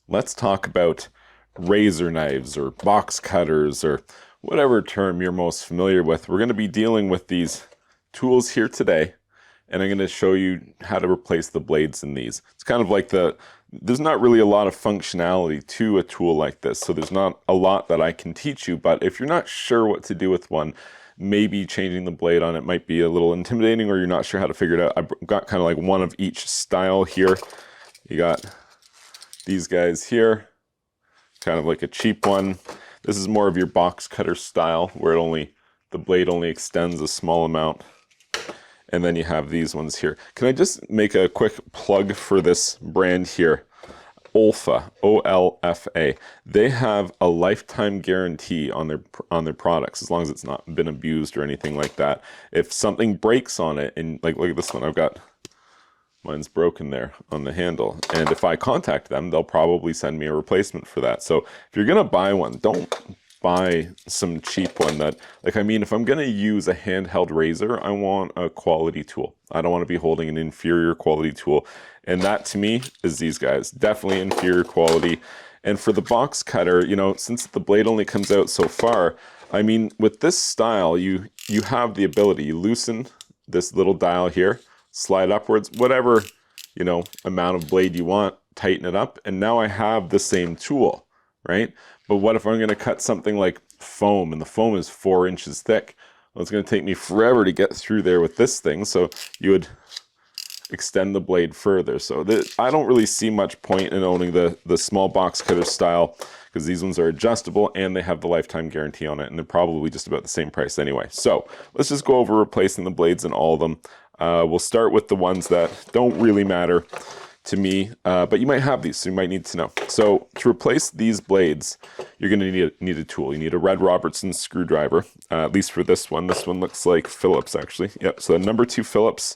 let's talk about razor knives or box cutters or whatever term you're most familiar with. We're going to be dealing with these tools here today, and I'm going to show you how to replace the blades in these. It's kind of like there's not really a lot of functionality to a tool like this, so there's not a lot that I can teach you, but if you're not sure what to do with one, maybe changing the blade on it might be a little intimidating, or you're not sure how to figure it out. I've got kind of like one of each style here. You got these guys here, kind of like a cheap one. This is more of your box cutter style, where the blade only extends a small amount. And then you have these ones here. Can I just make a quick plug for this brand here? OLFA, O-L-F-A. They have a lifetime guarantee on their products, as long as it's not been abused or anything like that. If something breaks on it, and like look at this one, mine's broken there on the handle. And if I contact them, they'll probably send me a replacement for that. So if you're gonna buy one, don't buy some cheap one if I'm gonna use a handheld razor, I want a quality tool. I don't want to be holding an inferior quality tool. And that to me is these guys, definitely inferior quality. And for the box cutter, since the blade only comes out so far, with this style, you have the ability, you loosen this little dial here, slide upwards, whatever, amount of blade you want, tighten it up, and now I have the same tool, right? But what if I'm going to cut something like foam, and the foam is 4 inches thick? Well, it's going to take me forever to get through there with this thing, so you would extend the blade further. So I don't really see much point in owning the small box cutter style, because these ones are adjustable and they have the lifetime guarantee on it, and they're probably just about the same price anyway. So let's just go over replacing the blades in all of them. We'll start with the ones that don't really matter to me, but you might have these, so you might need to know. So to replace these blades, you're going to need a tool. You need a Red Robertson screwdriver, at least for this one. This one looks like Phillips, actually. Yep, so the number 2 Phillips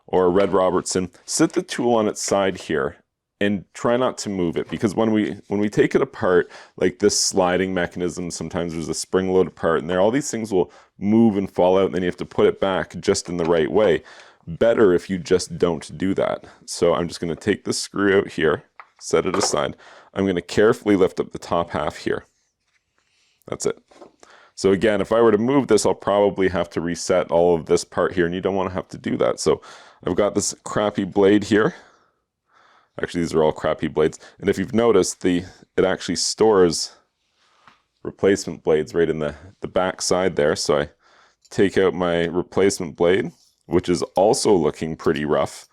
or Red Robertson. Sit the tool on its side here and try not to move it, because when we take it apart, like this sliding mechanism, sometimes there's a spring loaded part, and all these things will move and fall out, and then you have to put it back just in the right way. Better if you just don't do that. So I'm just going to take the screw out here, set it aside. I'm going to carefully lift up the top half here. That's it. So again, if I were to move this, I'll probably have to reset all of this part here, and you don't want to have to do that. So I've got this crappy blade here. Actually, these are all crappy blades. And if you've noticed, it actually stores replacement blades right in the back side there. So I take out my replacement blade, which is also looking pretty rough,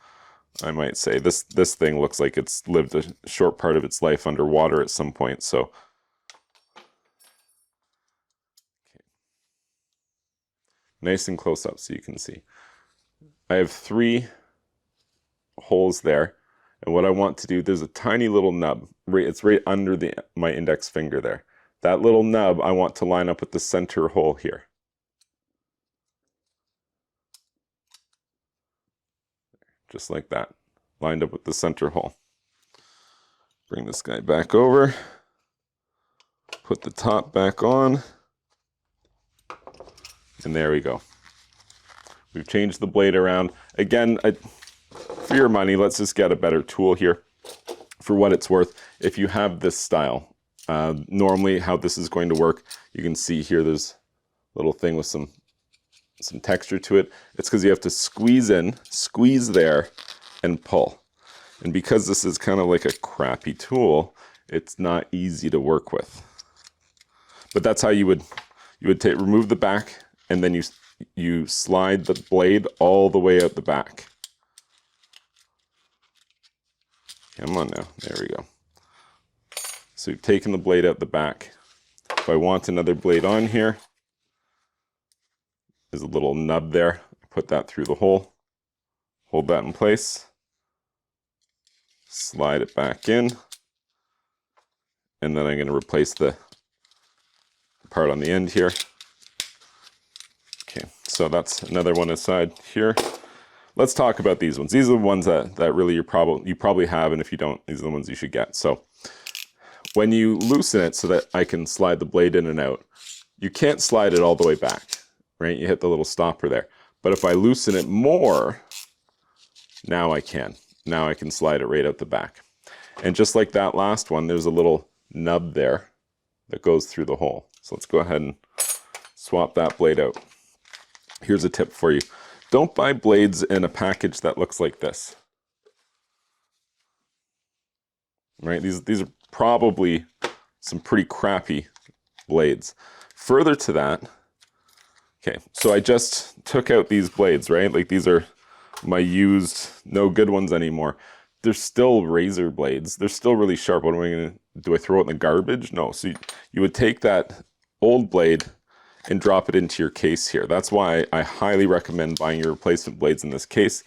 I might say. This thing looks like it's lived a short part of its life underwater at some point. So nice and close up so you can see. I have 3 holes there, and what I want to do, there's a tiny little nub. It's right under my index finger there. That little nub I want to line up with the center hole here. Just like that, lined up with the center hole. Bring this guy back over, put the top back on, and there we go. We've changed the blade around. Again, for your money, let's just get a better tool here. For what it's worth, if you have this style, normally how this is going to work, you can see here there's a little thing with some texture to it. It's because you have to squeeze in, squeeze there, and pull. And because this is kind of like a crappy tool, it's not easy to work with. But that's how you would remove the back, and then you slide the blade all the way out the back. Come on now, there we go. So you've taken the blade out the back. If I want another blade on here, there's a little nub there. Put that through the hole, hold that in place, slide it back in, and then I'm going to replace the part on the end here. Okay, so that's another one aside here. Let's talk about these ones. These are the ones that really you probably have, and if you don't, these are the ones you should get. So when you loosen it so that I can slide the blade in and out, you can't slide it all the way back, right? You hit the little stopper there. But if I loosen it more, now I can. Now I can slide it right out the back. And just like that last one, there's a little nub there that goes through the hole. So let's go ahead and swap that blade out. Here's a tip for you. Don't buy blades in a package that looks like this. Right? These are probably some pretty crappy blades. Further to that, okay, so I just took out these blades, right? Like these are my used, no good ones anymore. They're still razor blades. They're still really sharp. What am I gonna do? I throw it in the garbage? No. So you would take that old blade and drop it into your case here. That's why I highly recommend buying your replacement blades in this case,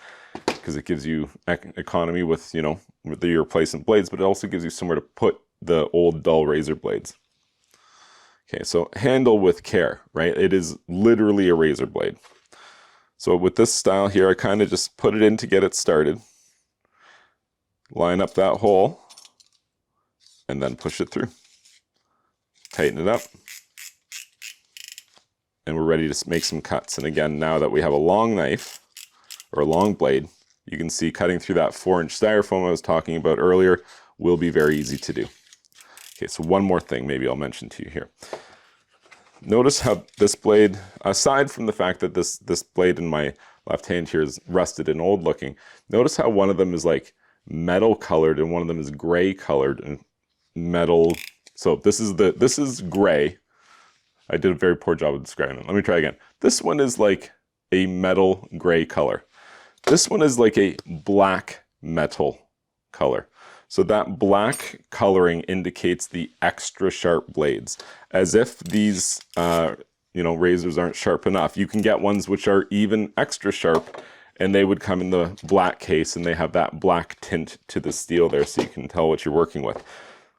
because it gives you economy with, you know, with your replacement blades, but it also gives you somewhere to put the old dull razor blades. Okay, so handle with care, right? It is literally a razor blade. So with this style here, I kind of just put it in to get it started. Line up that hole, and then push it through. Tighten it up. And we're ready to make some cuts. And again, now that we have a long knife, or a long blade, you can see cutting through that 4-inch styrofoam I was talking about earlier will be very easy to do. Okay, so one more thing maybe I'll mention to you here. Notice how this blade, aside from the fact that this blade in my left hand here is rusted and old looking, notice how one of them is like metal colored and one of them is gray colored and metal. So this is gray. I did a very poor job of describing it. Let me try again. This one is like a metal gray color. This one is like a black metal color. So that black coloring indicates the extra sharp blades. As if these razors aren't sharp enough. You can get ones which are even extra sharp, and they would come in the black case, and they have that black tint to the steel there, so you can tell what you're working with.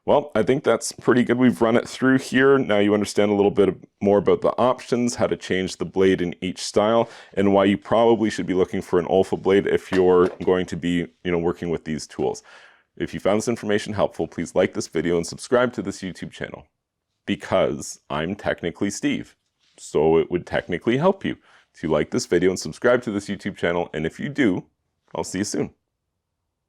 Well, I think that's pretty good. We've run it through here. Now you understand a little bit more about the options, how to change the blade in each style, and why you probably should be looking for an OLFA blade if you're going to be, working with these tools. If you found this information helpful, please like this video and subscribe to this YouTube channel, because I'm technically Steve. So it would technically help you to like this video and subscribe to this YouTube channel. And if you do, I'll see you soon.